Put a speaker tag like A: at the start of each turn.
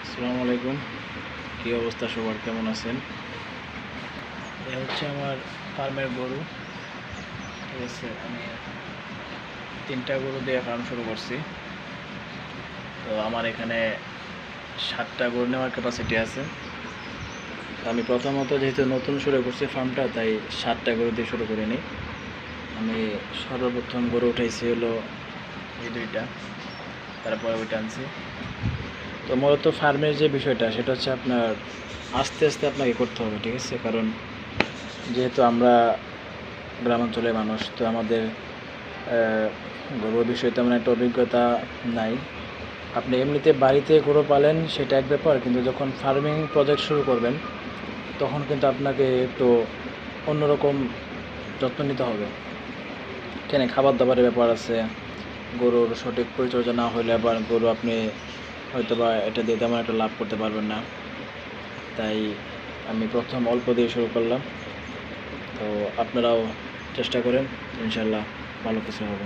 A: আসসালামু আলাইকুম। কী অবস্থা সবার, কেমন আছেন? এ হচ্ছে আমার ফার্মের গরু। ঠিক আছে, আমি 3টা গরু দিয়ে ফার্ম শুরু করছি। তো আমার এখানে 7টা গরু নেওয়ার ক্যাপাসিটি আছে। তো আমি প্রথমত যেহেতু নতুন শুরু করছি ফার্মটা, তাই 7টা গরু দিয়ে শুরু করিনি। আমি সর্বপ্রথম গরু উঠাইছি হলো এই 2টা, তারপরে ওইটা আনছি। তো মূলত ফার্মের যে বিষয়টা সেটা হচ্ছে আপনার আস্তে আস্তে আপনাকে করতে হবে, ঠিক আছে? কারণ যেহেতু আমরা গ্রামাঞ্চলের মানুষ, তো আমাদের গরুর বিষয়ে তেমন একটা অভিজ্ঞতা নাই। আপনি এমনিতে বাড়িতে গরু পালেন সেটা এক ব্যাপার, কিন্তু যখন ফার্মিং প্রজেক্ট শুরু করবেন তখন কিন্তু আপনাকে একটু অন্যরকম যত্ন নিতে হবে। কেন, খাবার দাবারের ব্যাপার আছে, গরুর সঠিক পরিচর্যা না হলে আবার গরু আপনি হয়তো বা এটা দিয়ে তেমন একটা লাভ করতে পারবেন না। তাই আমি প্রথম অল্প দিয়ে শুরু করলাম। তো আপনারাও চেষ্টা করেন, ইনশাল্লাহ ভালো কিছু হবে।